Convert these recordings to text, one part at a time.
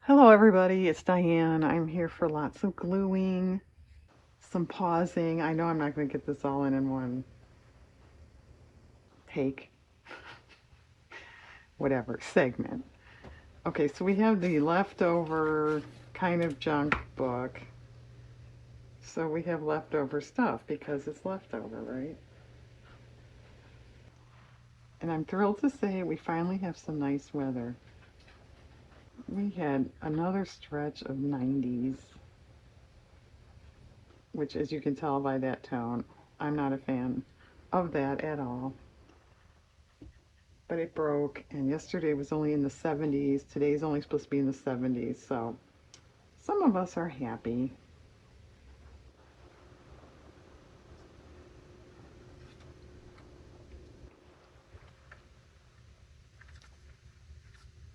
Hello everybody, it's Diane. I'm here for lots of gluing, some pausing. I know I'm not going to get this all in one take, whatever, segment. Okay, so we have the leftover kind of junk book. So we have leftover stuff because it's leftover, right? And I'm thrilled to say we finally have some nice weather. We had another stretch of 90s, which as you can tell by that tone, I'm not a fan of that at all. But it broke, and yesterday was only in the 70s. Today's only supposed to be in the 70s, so some of us are happy.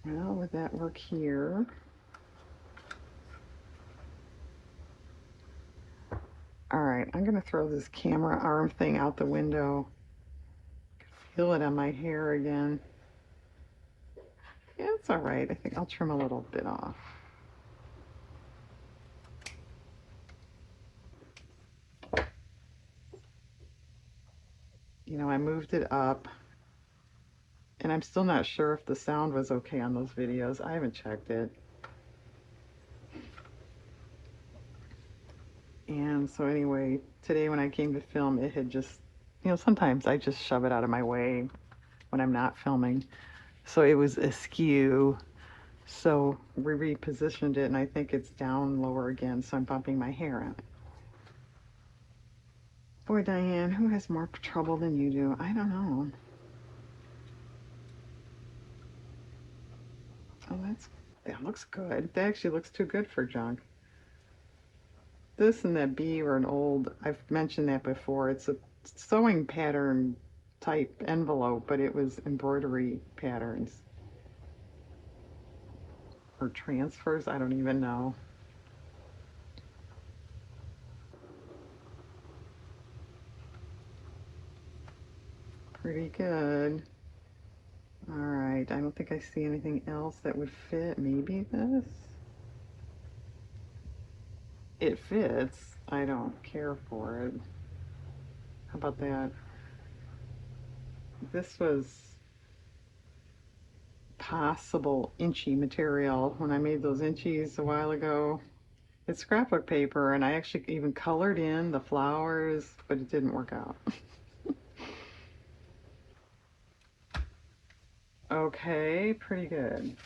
Well, with that work here, all right, I'm going to throw this camera arm thing out the window. Feel it on my hair again. Yeah, it's all right. I think I'll trim a little bit off. You know, I moved it up, and I'm still not sure if the sound was okay on those videos. I haven't checked it. And so anyway, today when I came to film, it had just, sometimes I just shove it out of my way when I'm not filming. So it was askew. So we repositioned it, and I think it's down lower again, so I'm bumping my hair out. Boy, Diane, who has more trouble than you do? I don't know. Oh, that looks good. That actually looks too good for junk. This and that B are an old, I've mentioned that before. It's a sewing pattern type envelope, but it was embroidery patterns. Or transfers, I don't even know. Pretty good. All right, I don't think I see anything else that would fit. Maybe this? It fits. I don't care for it. How about that? This was possible inchy material when I made those inchies a while ago. It's scrapbook paper, and I actually even colored in the flowers, but it didn't work out. Okay, pretty good.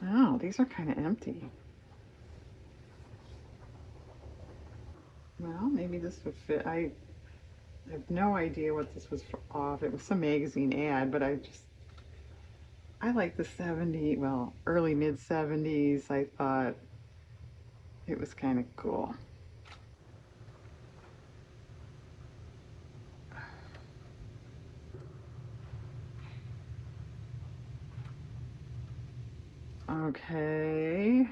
Oh, these are kind of empty. Well, maybe this would fit. I have no idea what this was off. It was some magazine ad, but I like the 70, well, early mid 70s. I thought it was kind of cool. Okay.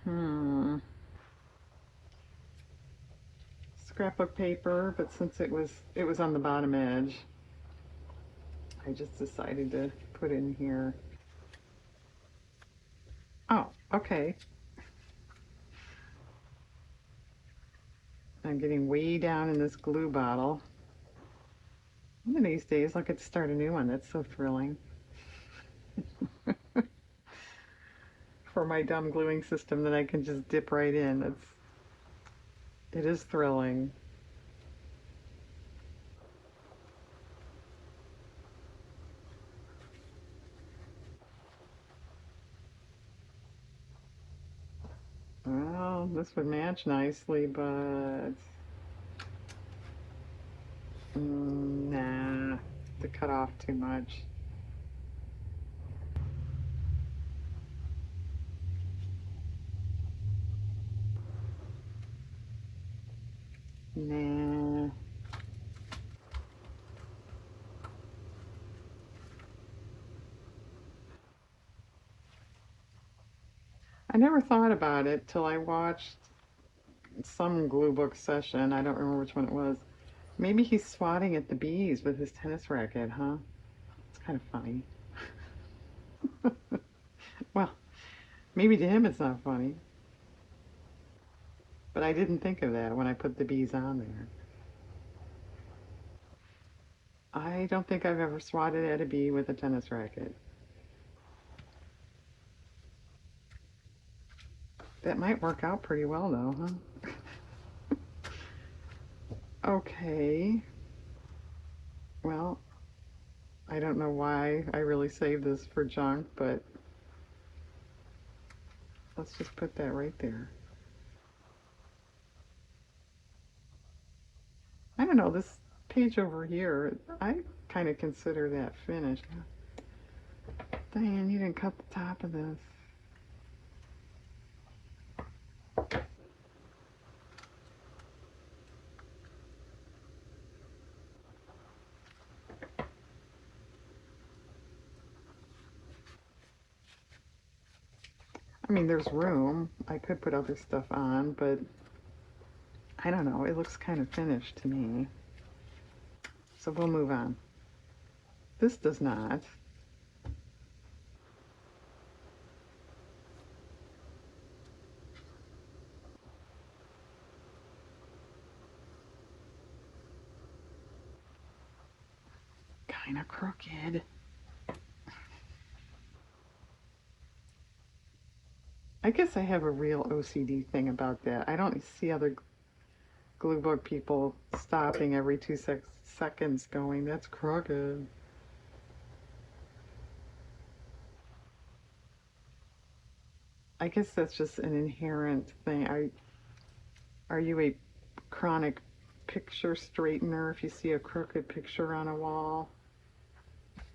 Hmm. Scrapbook paper, but since it was on the bottom edge, I just decided to put in here. Oh, okay. I'm getting way down in this glue bottle. One of these days I'll get to start a new one. That's so thrilling. For my dumb gluing system that I can just dip right in. It is thrilling. Well, this would match nicely, but nah, to cut off too much. Nah. I never thought about it till I watched some glue book session. I don't remember which one it was. Maybe he's swatting at the bees with his tennis racket, huh? It's kind of funny. Well, maybe to him it's not funny, but I didn't think of that when I put the bees on there. I don't think I've ever swatted at a bee with a tennis racket. That might work out pretty well though, huh? Okay. Well, I don't know why I really saved this for junk, but let's just put that right there. I don't know, this page over here, I kind of consider that finished. Diane, you didn't cut the top of this. I mean, there's room. I could put other stuff on, but I don't know. It looks kind of finished to me. So we'll move on. This does not. Kind of crooked. I guess I have a real OCD thing about that. I don't see other glue book people stopping every 2 seconds going, that's crooked. I guess that's just an inherent thing. Are you a chronic picture straightener if you see a crooked picture on a wall?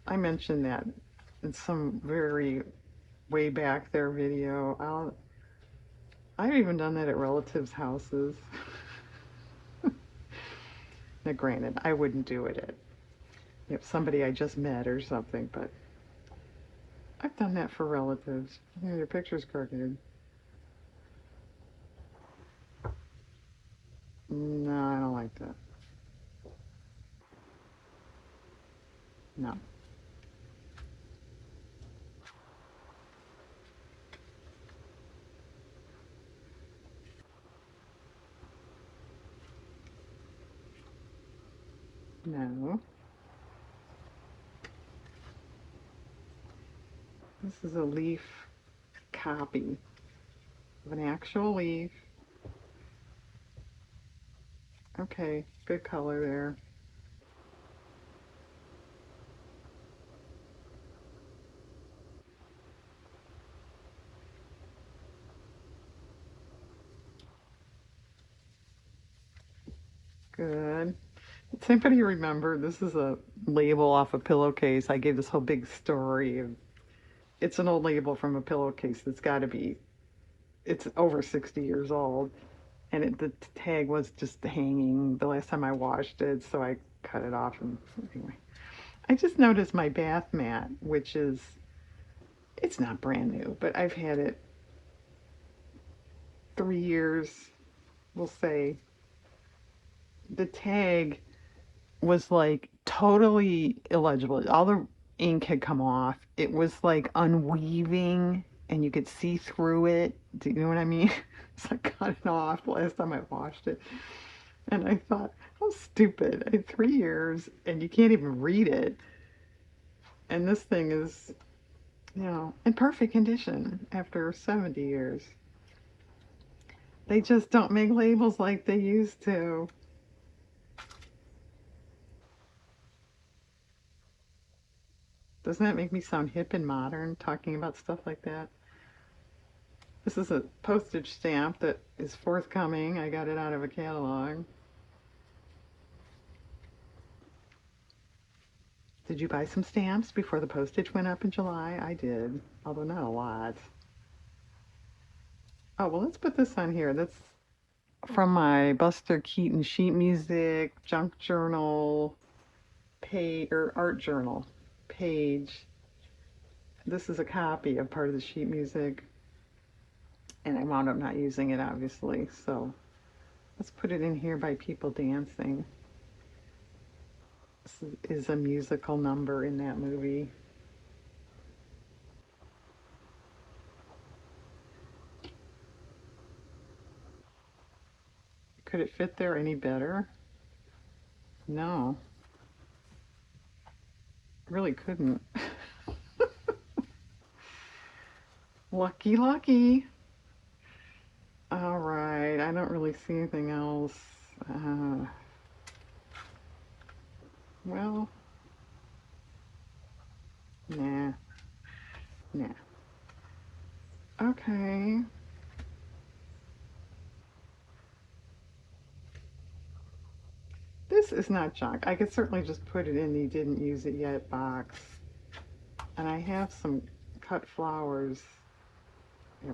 I mentioned that in some very way back there video. I've even done that at relatives' houses. Now, granted, I wouldn't do it at somebody I just met or something, but I've done that for relatives. Your picture's crooked. No, I don't like that. No. No. This is a leaf copy of an actual leaf. Okay, good color there. Good. Does anybody remember? This is a label off a pillowcase. I gave this whole big story of it's an old label from a pillowcase that's got to be it's over 60 years old, and the tag was just hanging the last time I washed it, so I cut it off. And anyway, I just noticed my bath mat, which is it's not brand new, but I've had it 3 years, we'll say. The tag was like totally illegible. All the ink had come off. It was like unweaving and you could see through it. Do you know what I mean? So I cut it off the last time I washed it. And I thought, how stupid. I had 3 years and you can't even read it. And this thing is, in perfect condition after 70 years. They just don't make labels like they used to. Doesn't that make me sound hip and modern talking about stuff like that? This is a postage stamp that is forthcoming. I got it out of a catalog. Did you buy some stamps before the postage went up in July? I did, although not a lot. Oh, well, let's put this on here. That's from my Buster Keaton sheet music, junk journal, page, or art journal page. This is a copy of part of the sheet music, and I wound up not using it, obviously. So let's put it in here by people dancing. is a musical number in that movie. Could it fit there any better? No, really couldn't. Lucky, lucky. All right, I don't really see anything else. Uh, well, nah, nah. Okay. This is not junk. I could certainly just put it in the didn't use it yet box. And I have some cut flowers,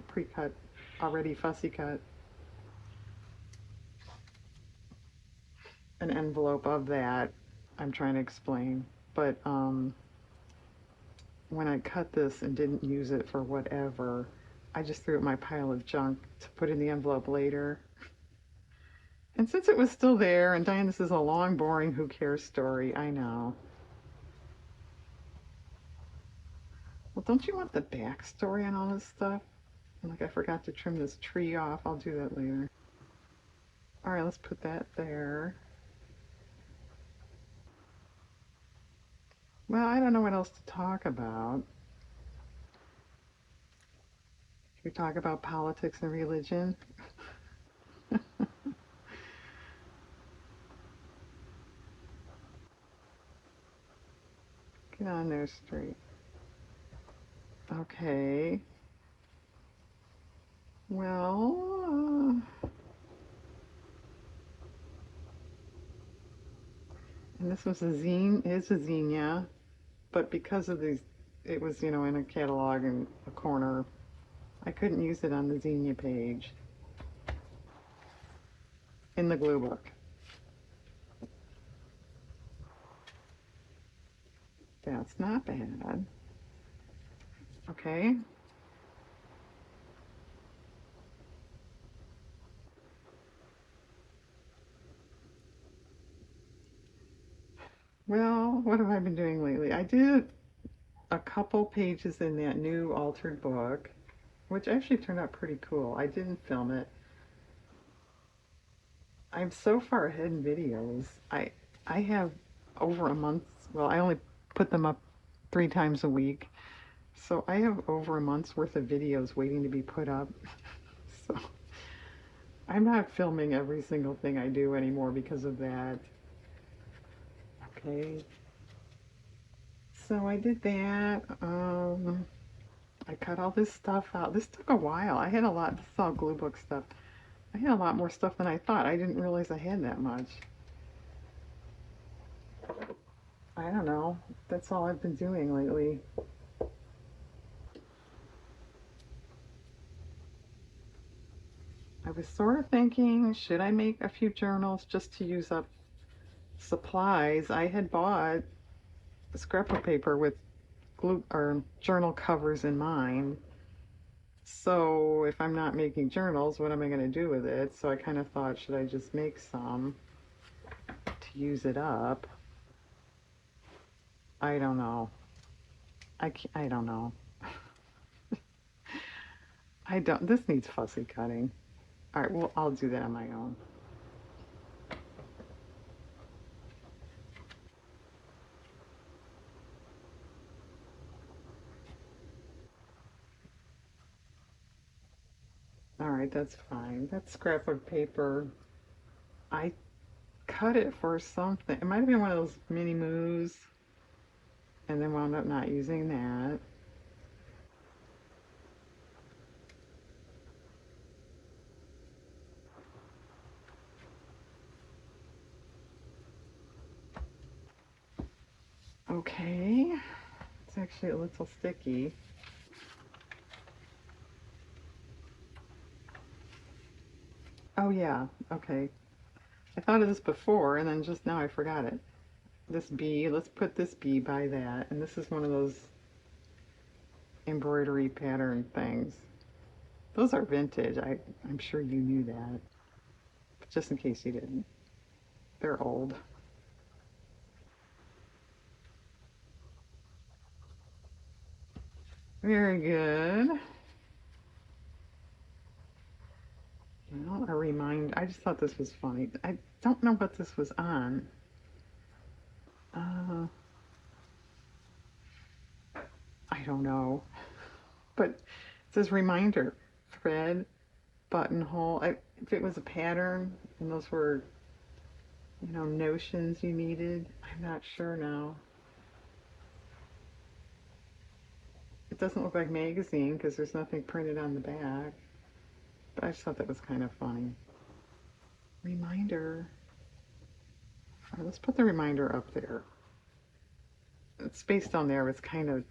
pre-cut, already fussy cut. An envelope of that I'm trying to explain. But when I cut this and didn't use it for whatever, I just threw it in my pile of junk to put in the envelope later. And since it was still there, and Diane, this is a long, boring, who cares story, I know. Well, don't you want the backstory on all this stuff? Like, I forgot to trim this tree off. I'll do that later. All right, let's put that there. Well, I don't know what else to talk about. Should we talk about politics and religion? Get on there straight. Okay. Well, and this was a zine, is a zine, yeah. But because of these, it was, in a catalog in a corner. I couldn't use it on the Xenia page in the glue book. That's not bad. Okay. Well, what have I been doing lately? I did a couple pages in that new altered book, which actually turned out pretty cool. I didn't film it. I'm so far ahead in videos. I have over a month. Well, I only put them up 3 times a week. So I have over a month's worth of videos waiting to be put up. So I'm not filming every single thing I do anymore because of that. Okay. So I did that. I cut all this stuff out. This took a while. I had a lot. This is all glue book stuff. I had a lot more stuff than I thought. I didn't realize I had that much. I don't know. That's all I've been doing lately. I was sort of thinking, should I make a few journals just to use up supplies? I had bought scrapbook paper with glue or journal covers in mind. So if I'm not making journals, what am I going to do with it? So I kind of thought, should I just make some to use it up? I don't know. I don't know. I don't. This needs fussy cutting. All right, well, I'll do that on my own. All right, that's fine. That's scrapbook paper. I cut it for something. It might have been one of those mini moos, and then wound up not using that. Okay, it's actually a little sticky. Oh yeah, okay. I thought of this before, and then just now I forgot it. This bee, let's put this bee by that, and this is one of those embroidery pattern things. Those are vintage. I'm sure you knew that, but just in case you didn't. They're old. Very good. Well, a reminder. I just thought this was funny. I don't know what this was on. Uh, I don't know. But it says reminder, thread, buttonhole. If it was a pattern and those were, notions you needed, I'm not sure now. It doesn't look like magazine because there's nothing printed on the back. But I just thought that was kind of funny. Reminder. All right, let's put the reminder up there. The space down there was kind of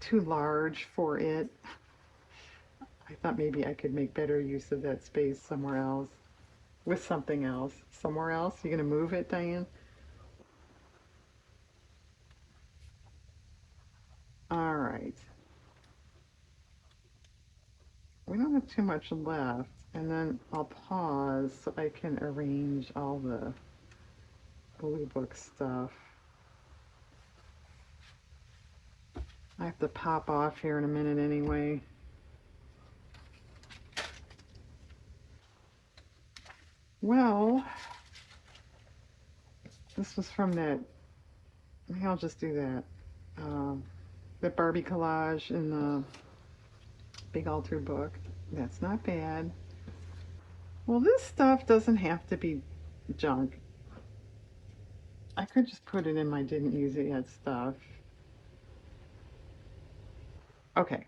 too large for it. I thought maybe I could make better use of that space somewhere else with something else. Somewhere else? You gonna move it, Diane? All right. We don't have too much left, and then I'll pause so I can arrange all the Blue Book stuff. I have to pop off here in a minute anyway. Well, this was from that, maybe I'll just do that. That Barbie collage in the Big Altar book. That's not bad. Well, this stuff doesn't have to be junk. I could just put it in my didn't use it yet stuff. Okay.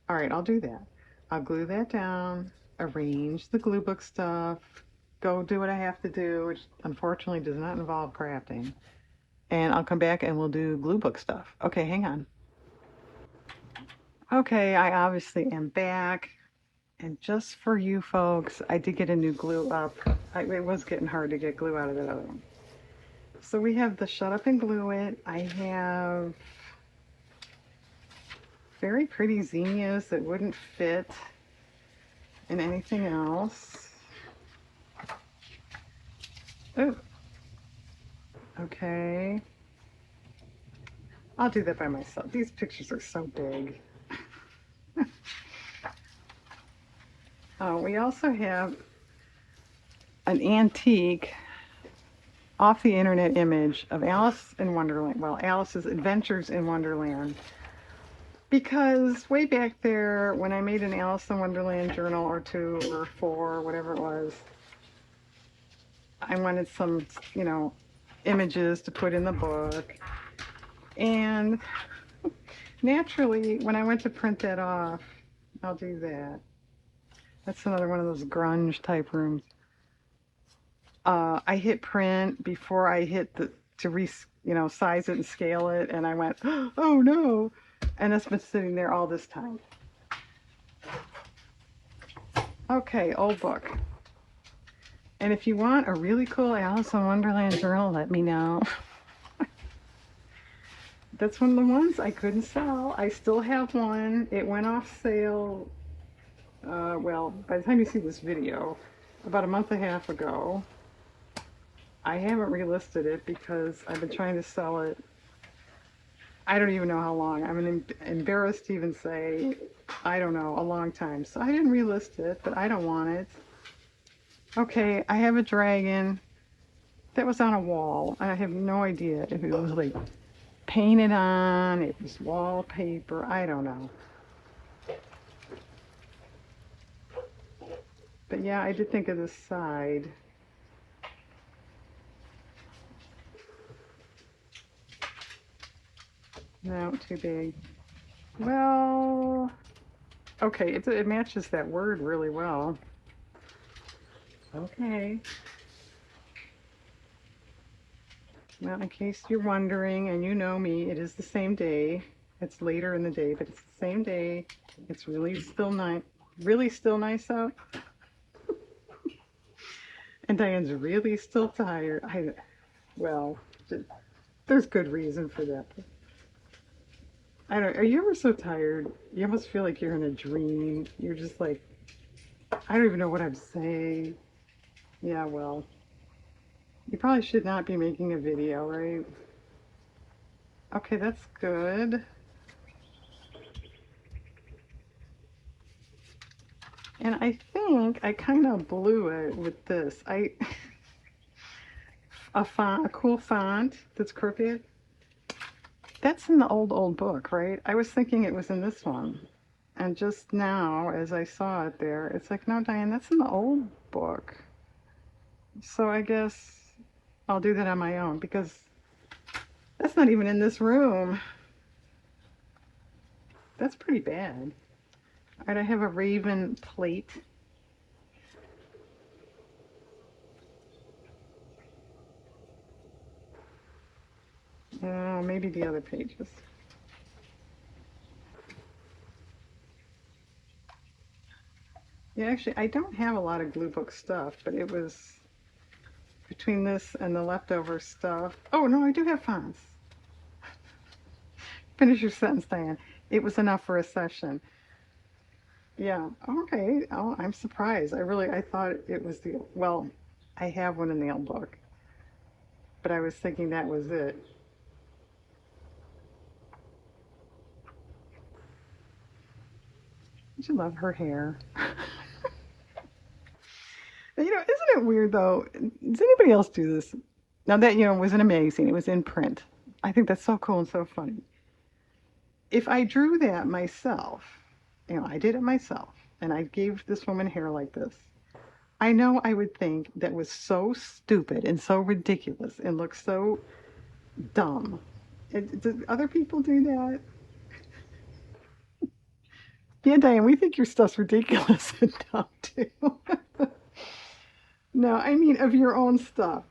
All right, I'll do that. I'll glue that down, arrange the glue book stuff, go do what I have to do, which unfortunately does not involve crafting. And I'll come back and we'll do glue book stuff. Okay, hang on. Okay, I obviously am back. And just for you folks, I did get a new glue up. It was getting hard to get glue out of that other one. So we have the Shut Up and Glue It. I have very pretty zinnias that wouldn't fit in anything else. Oh, okay. I'll do that by myself. These pictures are so big. We also have an antique off the internet image of Alice in Wonderland. Well, Alice's Adventures in Wonderland. Because way back there, when I made an Alice in Wonderland journal or 2 or 4, whatever it was, I wanted some, images to put in the book. And naturally, when I went to print that off, I'll do that. That's another one of those grunge type rooms. I hit print before I hit size it and scale it, and I went, oh no! And it's been sitting there all this time. Okay, old book. And if you want a really cool Alice in Wonderland journal, let me know. That's one of the ones I couldn't sell. I still have one. It went off sale, well, by the time you see this video, about a month and a half ago. I haven't relisted it because I've been trying to sell it. I don't even know how long. I'm embarrassed to even say, I don't know, a long time. So I didn't relist it, but I don't want it. Okay, I have a dragon that was on a wall. I have no idea if it was like painted on, it was wallpaper, I don't know. But yeah, I did think of this side. No, too big. Well, okay, it matches that word really well. Okay. Well, in case you're wondering, and you know me, it is the same day. It's later in the day, but it's the same day. It's really still nice out. And Diane's really still tired. Well, there's good reason for that. Are you ever so tired? You almost feel like you're in a dream. You're just like, I don't even know what I'm saying. Yeah, well, you probably should not be making a video, right? Okay, that's good. And I think I kind of blew it with this. A cool font that's crooked. That's in the old book, right? I was thinking it was in this one. And just now, as I saw it there, it's like, no, Diane, that's in the old book. So I guess I'll do that on my own because that's not even in this room. That's pretty bad. All right, I have a Raven plate. Maybe the other pages. Yeah, actually, I don't have a lot of glue book stuff, but it was between this and the leftover stuff. Oh, no, I do have fonts. Finish your sentence, Diane. It was enough for a session. Yeah, okay. Oh, I'm surprised. I thought it was well, I have one in the old book, but I was thinking that was it. Don't you love her hair? Isn't it weird though? Does anybody else do this? Now that, was an amazing. It was in print. I think that's so cool and so funny. If I drew that myself, I did it myself, and I gave this woman hair like this, I know I would think that was so stupid and so ridiculous and looked so dumb. Do other people do that? Yeah, Diane, we think your stuff's ridiculous and dumb too. No, I mean of your own stuff.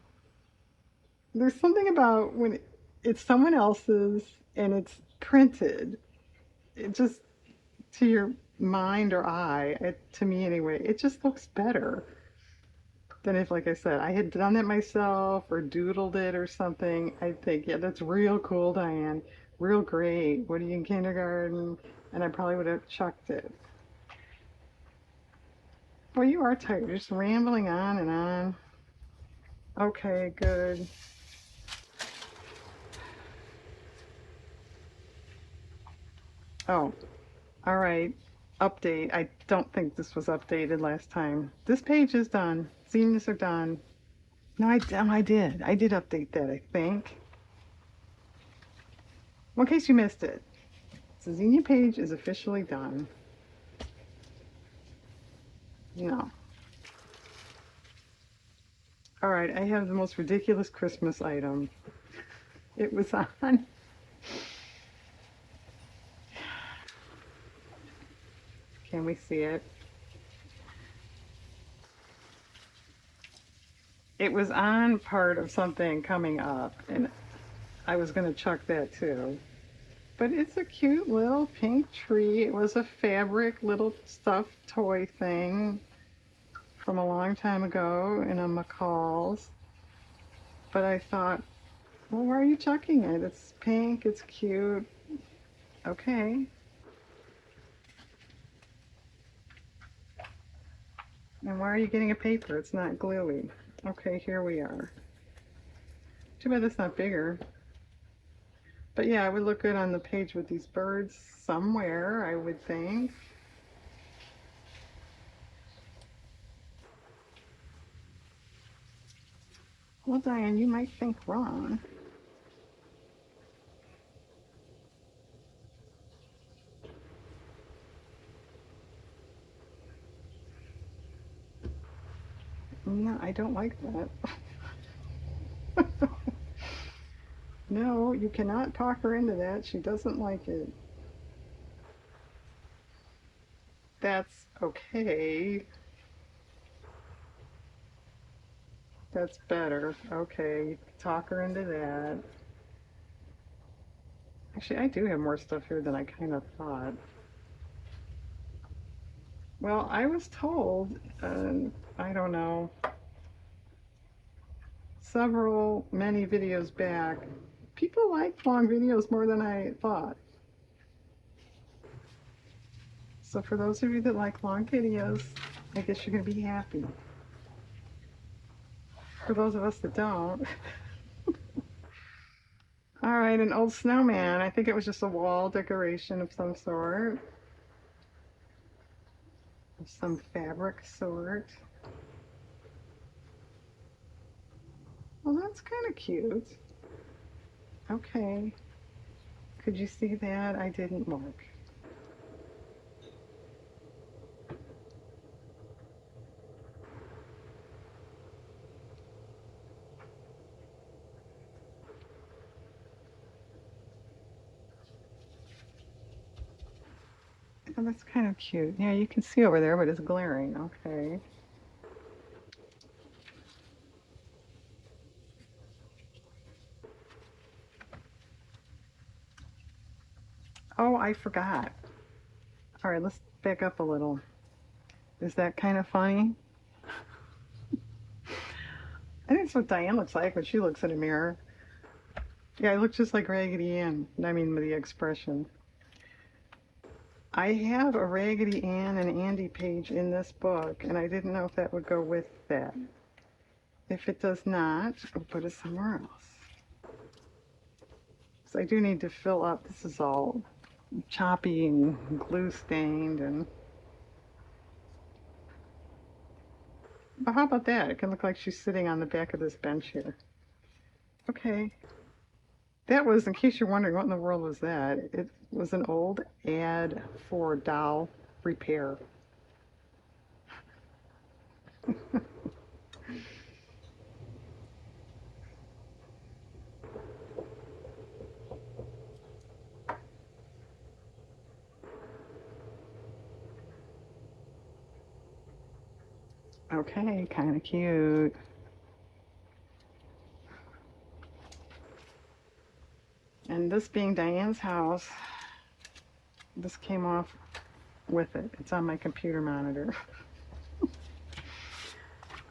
There's something about when it's someone else's and it's printed, it just, to your mind or eye, to me anyway, it just looks better than if, like I said, I had done it myself or doodled it or something. I'd think, yeah, that's real cool, Diane. Real great. What are you in kindergarten? And I probably would have chucked it. Well, you are tired. You're just rambling on and on. Okay, good. Oh, all right. Update. I don't think this was updated last time. This page is done. Zinnias are done. No, I did. I did update that, I think. Well, in case you missed it, the Zinnia page is officially done. No. All right, I have the most ridiculous Christmas item. It was on. Can we see it? It was on part of something coming up, and I was going to chuck that too. But it's a cute little pink tree. It was a fabric little stuffed toy thing from a long time ago in a McCall's. But I thought, well, why are you chucking it? It's pink, it's cute. Okay. And why are you getting a paper? It's not gluey. Okay, here we are. Too bad it's not bigger. But yeah, it would look good on the page with these birds somewhere, I would think. Well, Diane, you might think wrong. No, I don't like that. No, you cannot talk her into that. She doesn't like it. That's okay. That's better. Okay, talk her into that. Actually, I do have more stuff here than I kind of thought. Well, I was told, I don't know, many videos back, people like long videos more than I thought. So for those of you that like long videos, I guess you're going to be happy. For those of us that don't, all right, an old snowman. I think it was just a wall decoration of some sort. some fabric sort. Well, that's kind of cute. Okay. Could you see that? I didn't look. Oh, that's kind of cute. Yeah, you can see over there, but it's glaring. Okay. Oh, I forgot. All right, let's back up a little. Is that kind of funny? I think it's what Diane looks like when she looks in a mirror. Yeah, I look just like Raggedy Ann. I mean, the expression. I have a Raggedy Ann and Andy page in this book, and I didn't know if that would go with that. If it does not, I'll put it somewhere else. So I do need to fill up. This is all choppy and glue stained, and but how about that? It can look like she's sitting on the back of this bench here. Okay. That was, in case you're wondering, what in the world was that? It was an old ad for doll repair. Okay, kind of cute. And this being Diane's house, this came off with it. It's on my computer monitor.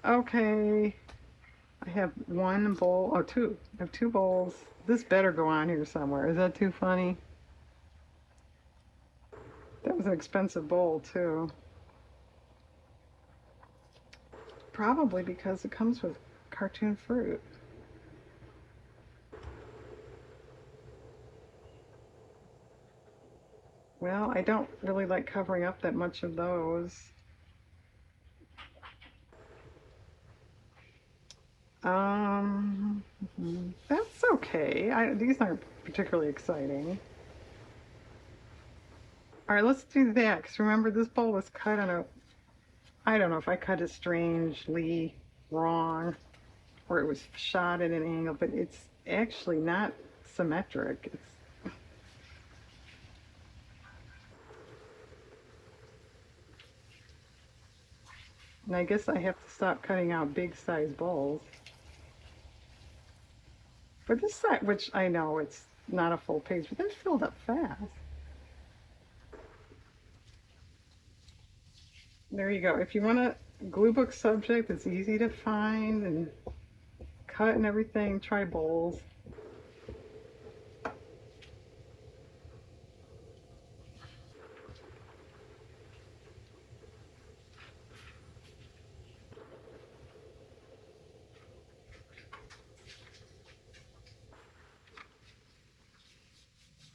Okay, I have one bowl, oh, two. I have two bowls. This better go on here somewhere. Is that too funny? That was an expensive bowl, too. Probably because it comes with cartoon fruit. Well, I don't really like covering up that much of those. Um, that's okay. These aren't particularly exciting. All right, let's do that. Because remember, this bowl was cut on a, I don't know if I cut it strangely wrong or it was shot at an angle, but it's actually not symmetric. And I guess I have to stop cutting out big size bowls. For this side, which I know it's not a full page, but that filled up fast. There you go. If you want a glue book subject that's easy to find and cut and everything, try bowls.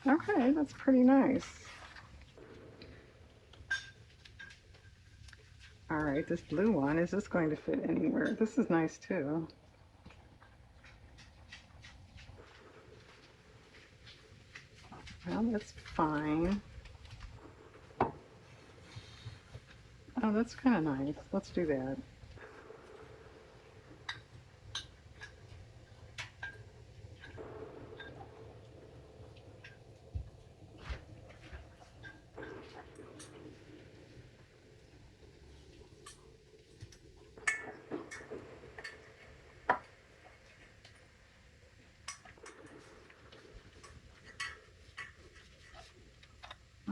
Okay, that's pretty nice. All right, this blue one, is this going to fit anywhere? This is nice too. Well, that's fine. Oh, that's kind of nice. Let's do that.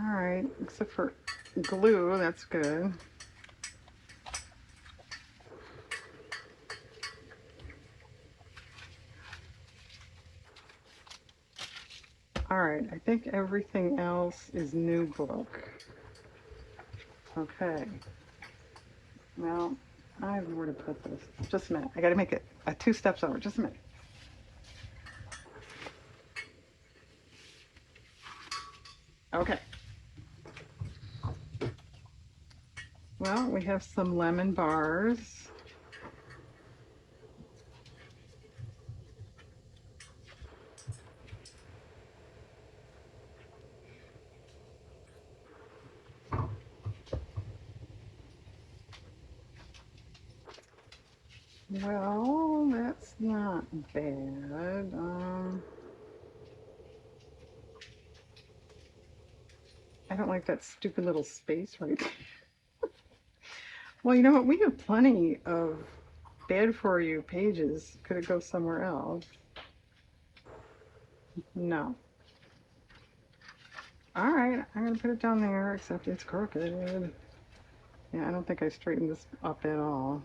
All right, except for glue, that's good. All right, I think everything else is new book. Okay. Well, I have nowhere to put this. Just a minute. I got to make it 2 steps over. Just a minute. Okay. Well, we have some lemon bars. Well, that's not bad. I don't like that stupid little space right there. Well, you know what? We have plenty of bad for you pages. Could it go somewhere else? No. All right, I'm gonna put it down there, except it's crooked. Yeah, I don't think I straightened this up at all.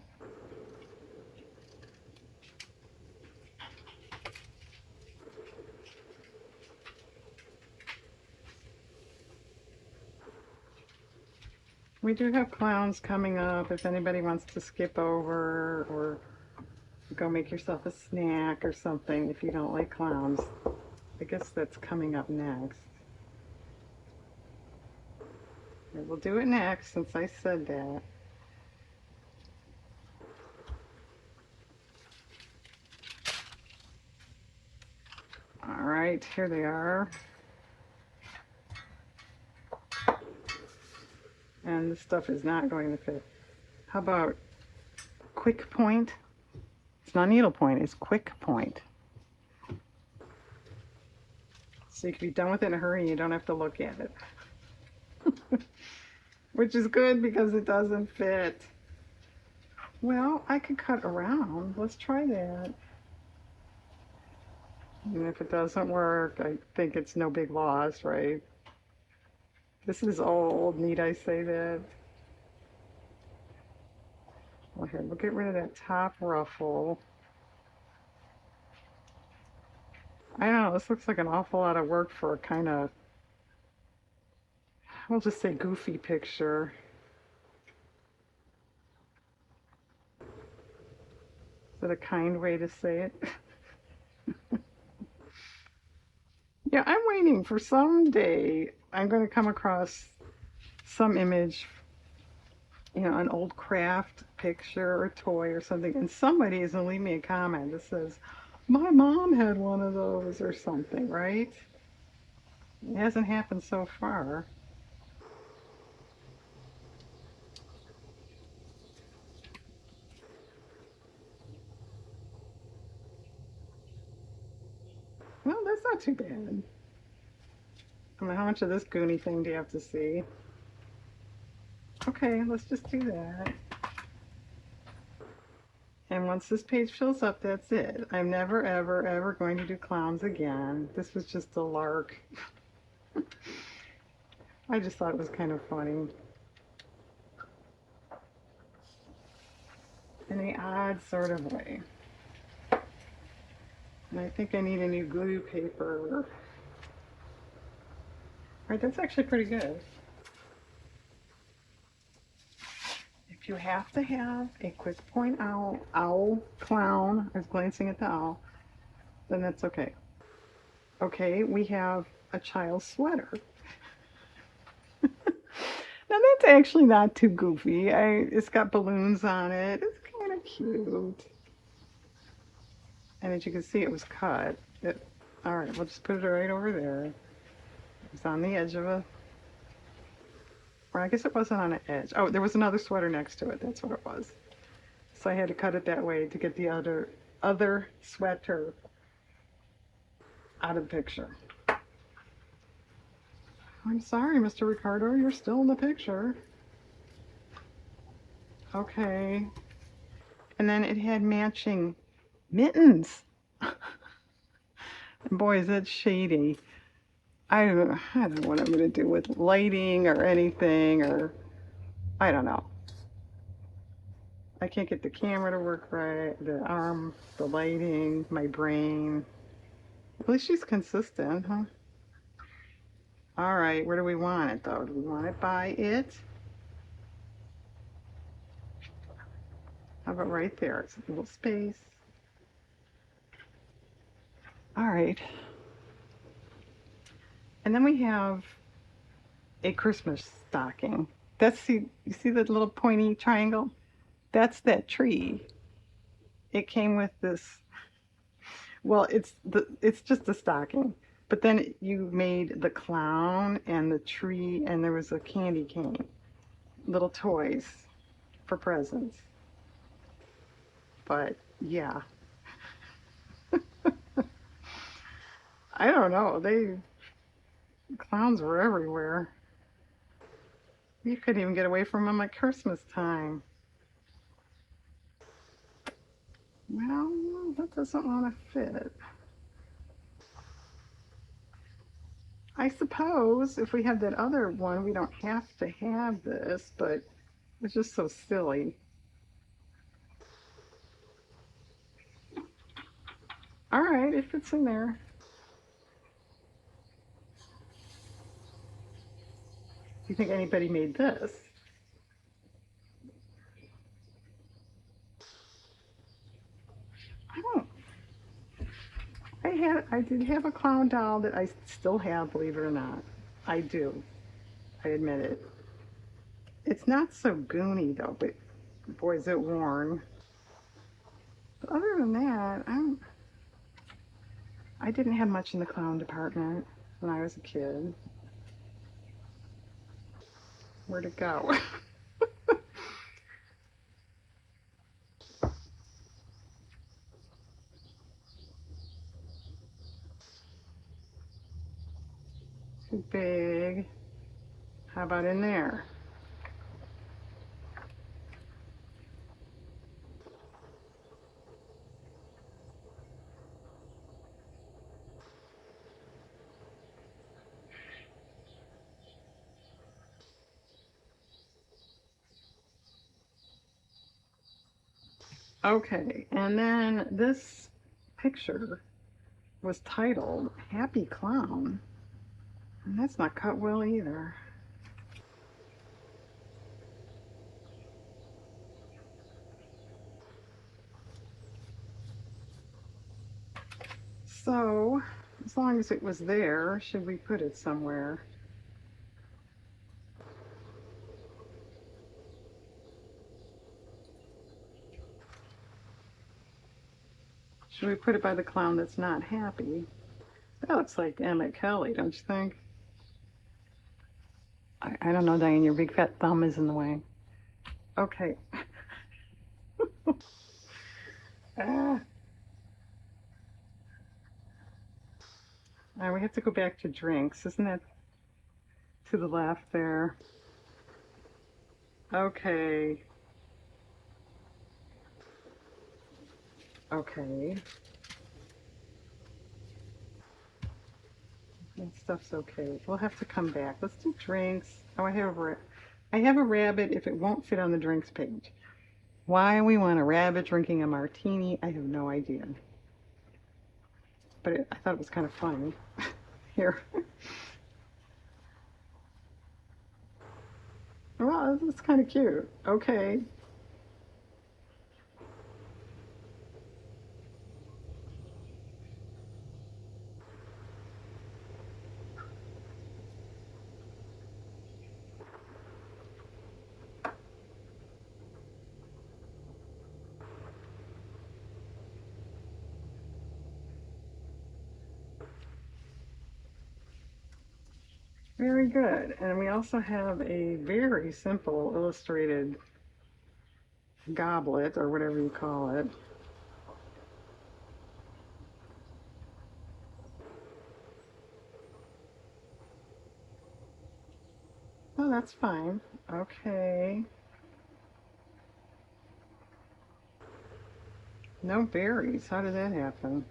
We do have clowns coming up if anybody wants to skip over or go make yourself a snack or something if you don't like clowns. I guess that's coming up next. We'll do it next since I said that. All right, here they are. And this stuff is not going to fit. How about quick point? It's not needle point, it's quick point. So you can be done with it in a hurry and you don't have to look at it. Which is good because it doesn't fit. Well, I could cut around. Let's try that. And if it doesn't work, I think it's no big loss, right? This is old, need I say that? Well, here, we'll get rid of that top ruffle. I don't know, this looks like an awful lot of work for a kind of, we'll just say goofy picture. Is that a kind way to say it? Yeah, I'm waiting for someday I'm going to come across some image, you know, an old craft picture or toy or something, and somebody is going to leave me a comment that says, my mom had one of those or something, right? It hasn't happened so far. Well, that's not too bad. I mean, how much of this Goonie thing do you have to see? Okay, let's just do that. And once this page fills up, that's it. I'm never, ever, ever going to do clowns again. This was just a lark. I just thought it was kind of funny. In an odd sort of way. And I think I need a new glue paper. Alright, that's actually pretty good. If you have to have a quick point owl clown, I was glancing at the owl, then that's okay. Okay, we have a child's sweater. Now that's actually not too goofy. It's got balloons on it. It's kind of cute. And as you can see, it was cut. All right, we'll just put it right over there. It's on the edge of a, or I guess it wasn't on an edge. Oh, there was another sweater next to it. That's what it was. So I had to cut it that way to get the other sweater out of the picture. I'm sorry, Mr. Ricardo, you're still in the picture. Okay. And then it had matching mittens. Boy, is that shady. I don't know what I'm going to do with lighting or anything, or I don't know. I can't get the camera to work right, the arm, the lighting, my brain. At least she's consistent, huh? All right, where do we want it though? Do we want it by it? How about right there? It's a little space. All right. And then we have a Christmas stocking. You see the little pointy triangle? That's that tree. It came with this, well, it's just a stocking. But then you made the clown and the tree, and there was a candy cane, little toys for presents. But yeah, I don't know. Clowns were everywhere. You couldn't even get away from them at Christmas time. Well, that doesn't want to fit. I suppose if we have that other one, we don't have to have this, but it's just so silly. All right, it fits in there. Do you think anybody made this? I don't. I did have a clown doll that I still have, believe it or not. I do. I admit it. It's not so goony though, but boy, is it worn. But other than that, I didn't have much in the clown department when I was a kid. Where'd it go? Too big. How about in there? Okay, and then this picture was titled Happy Clown. And that's not cut well either. So, as long as it was there, should we put it somewhere? Should we put it by the clown that's not happy? That looks like Emmett Kelly, don't you think? I don't know, Diane, your big fat thumb is in the way. Okay. Ah, we have to go back to drinks. Isn't that to the left there? Okay. Okay. That stuff's okay. We'll have to come back. Let's do drinks. Oh, I have a rabbit if it won't fit on the drinks page. Why we want a rabbit drinking a martini, I have no idea. But I thought it was kind of funny. Here. Well, it's kind of cute. Okay. Very good. And we also have a very simple illustrated goblet, or whatever you call it. Oh, that's fine. Okay. No berries. How did that happen?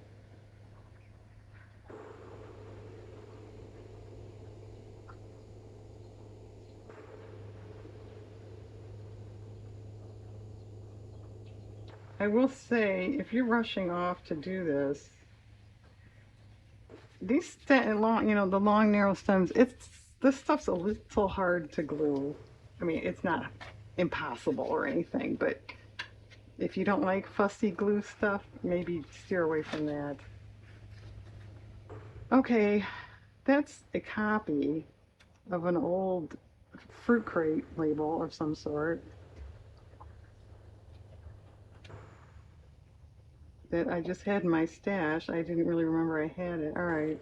I will say, if you're rushing off to do this, the long narrow stems, this stuff's a little hard to glue. I mean, it's not impossible or anything, but if you don't like fussy glue stuff, maybe steer away from that. Okay, that's a copy of an old fruit crate label of some sort that I just had in my stash. I didn't really remember I had it. All right.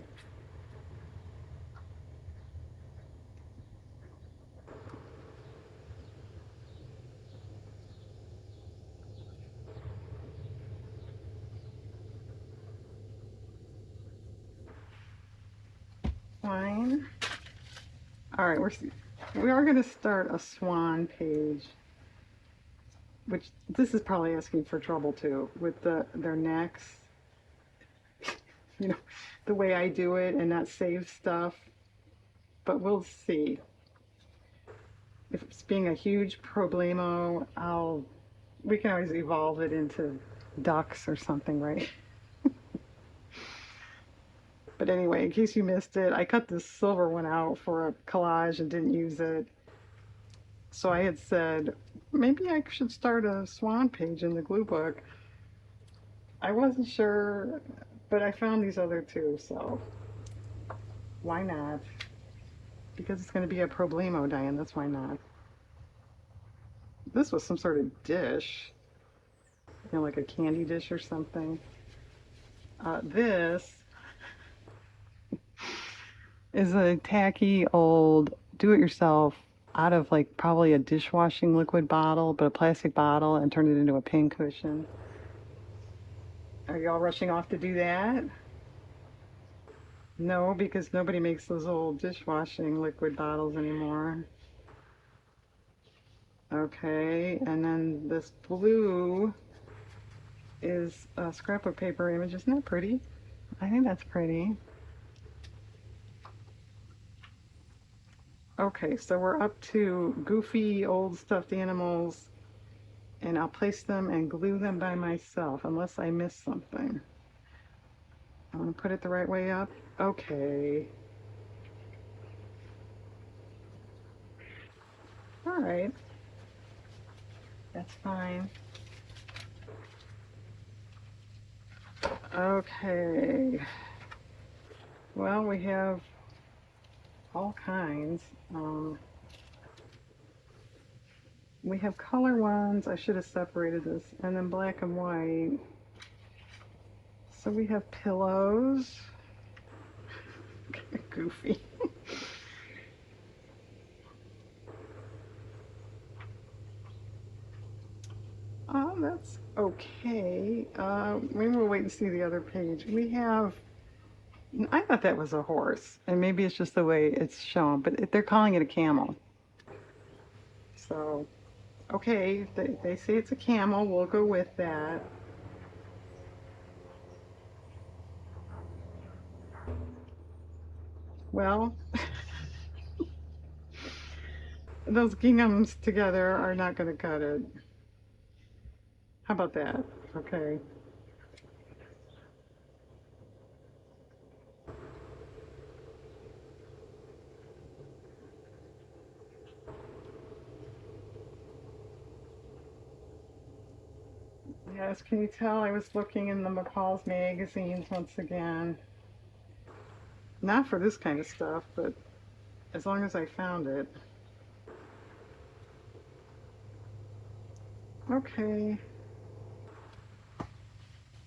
Fine. All right, we are going to start a swan page, which this is probably asking for trouble too with their necks. You know, the way I do it and not save stuff. But we'll see. If it's being a huge problemo, we can always evolve it into ducks or something, right? But anyway, in case you missed it, I cut this silver one out for a collage and didn't use it. So I had said, maybe I should start a swan page in the glue book. I wasn't sure, but I found these other two, so why not? Because it's going to be a problemo, Diane, that's why not. This was some sort of dish, like a candy dish or something. This is a tacky old do-it-yourself out of like probably a dishwashing liquid bottle, but a plastic bottle, and turned it into a pin cushion. Are y'all rushing off to do that? No, because nobody makes those old dishwashing liquid bottles anymore. Okay, and then this blue is a scrapbook paper image. Isn't that pretty? I think that's pretty. Okay, so we're up to goofy old stuffed animals, and I'll place them and glue them by myself unless I miss something. I'm gonna put it the right way up. Okay. All right. That's fine. Okay. Well, we have all kinds. We have color ones. I should have separated this, and then black and white. So we have pillows. Goofy. Oh, that's okay. Maybe we'll wait and see the other page. I thought that was a horse, and maybe it's just the way it's shown, but they're calling it a camel. So, okay, they say it's a camel. We'll go with that. Well, those ginghams together are not going to cut it. How about that? Okay. Yes, can you tell I was looking in the McCall's magazines once again? Not for this kind of stuff, but as long as I found it. Okay.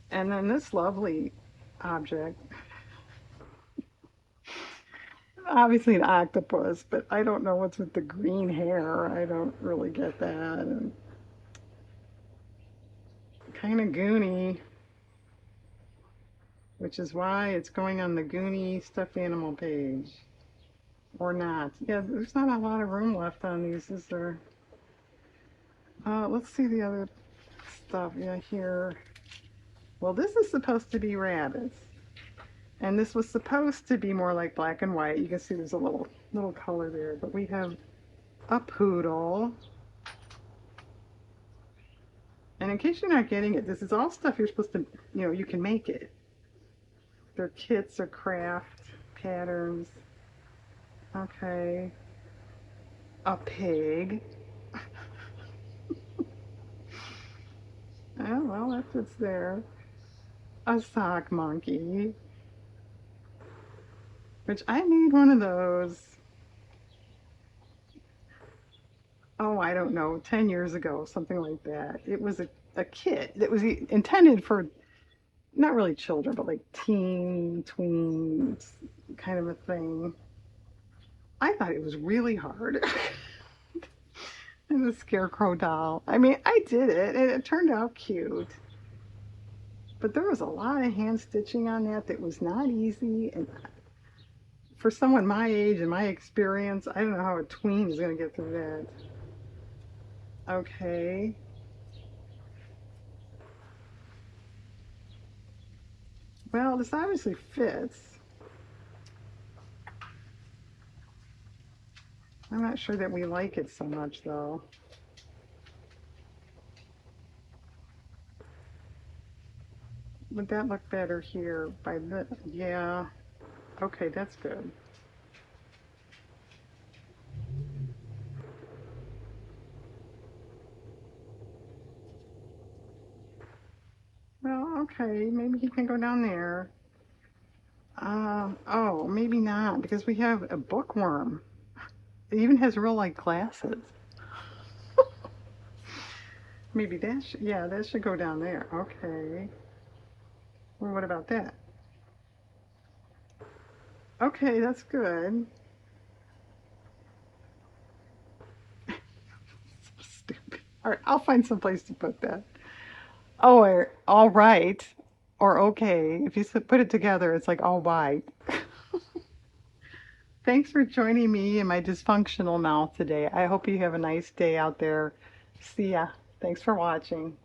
And then this lovely object, obviously an octopus, but I don't know what's with the green hair. I don't really get that. And kind of goony, which is why it's going on the Goonie stuffed animal page. Or not. Yeah, there's not a lot of room left on these, is there? Let's see the other stuff. Yeah, here. Well, this is supposed to be rabbits. And this was supposed to be more like black and white. You can see there's a little color there. But we have a poodle. And in case you're not getting it, this is all stuff you're supposed to, you can make it. They're kits or craft patterns. Okay. A pig. Oh, well, that fits there. A sock monkey. Which I need one of those. oh, I don't know, 10 years ago, something like that. It was a kit that was intended for not really children, but like teen, tweens kind of a thing. I thought it was really hard. And the scarecrow doll. I mean, I did it and it turned out cute. But there was a lot of hand stitching on that that was not easy. And for someone my age and my experience, I don't know how a tween is going to get through that. Okay. Well, this obviously fits. I'm not sure that we like it so much though. Would that look better here by the, yeah. Okay, that's good. Well, okay, maybe he can go down there. Oh, maybe not because we have a bookworm. It even has real like glasses. Maybe that should, yeah, that should go down there. Okay. Well, what about that? Okay, that's good. So stupid. All right, I'll find some place to put that. Oh, or all right, or okay. If you put it together, it's like all right. Thanks for joining me in my dysfunctional mouth today. I hope you have a nice day out there. See ya. Thanks for watching.